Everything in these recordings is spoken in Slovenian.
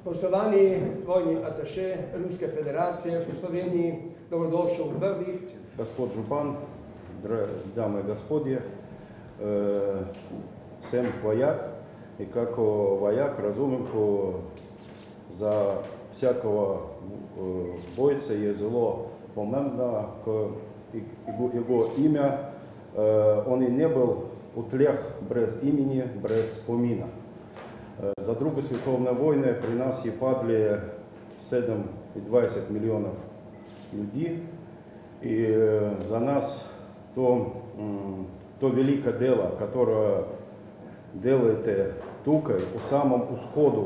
Spoštovani vojni ataše Ruske federacije v Sloveniji, dobrodošel v Brdih. Gospod župan, dame i gospodje, sem vojak i kako vojak razumem, ko za всякого бойца je zelo pomembno, ko jego ime, on ne bil v tleh brez imeni, brez spomina. За Другу світовну війну при нас є падли 7,20 мільйонів людей. І за нас то велике дело, яке делаєте тут, у самому усходу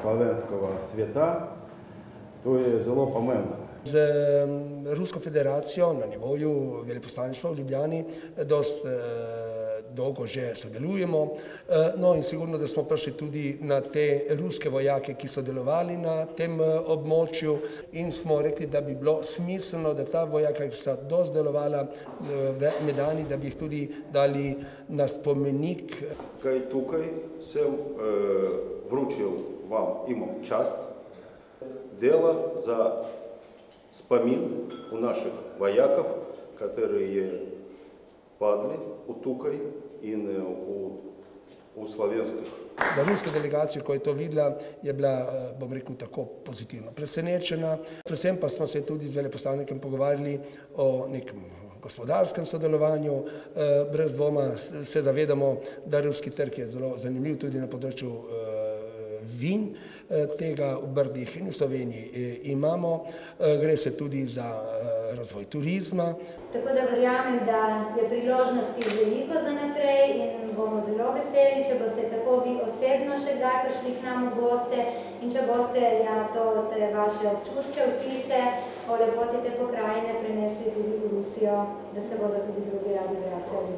славянського світа, to je zelo pomembno. Z Rusko federacijo na nivoju veleposlaništva v Ljubljani dosti dolgo že sodelujemo, no in sigurno, da smo prišli tudi na te ruske vojake, ki so delovali na tem območju in smo rekli, da bi bilo smiselno, da ta vojaka, ki sta dosti delovala v Medani, da bi jih tudi dali na spomenik. Kaj tukaj sem вручил вам имам часть дело за спомин у наших вояков, которые падли у Tukaj in u slovenskih. Za rusko delegacijo, ko je to videla, je bila, bom rekel, tako pozitivno presenečena. Predvsem pa smo se tudi z veleposlanikom pogovarjali o nekem gospodarskem sodelovanju. Brez dvoma se zavedamo, da ruski trg je zelo zanimiv tudi na področju vin, tega v Brdih in v Sloveniji imamo. Gre se tudi za razvoj turizma. Tako da verjamem, da je priložnosti veliko za naprej in bomo zelo veseli, če boste tako vi osebno še kdaj prišli k nam v goste in če boste te vaše občutke, vtise o lepoti te pokrajine prenesli tudi v Rusijo, da se bodo tudi drugi radi vračali.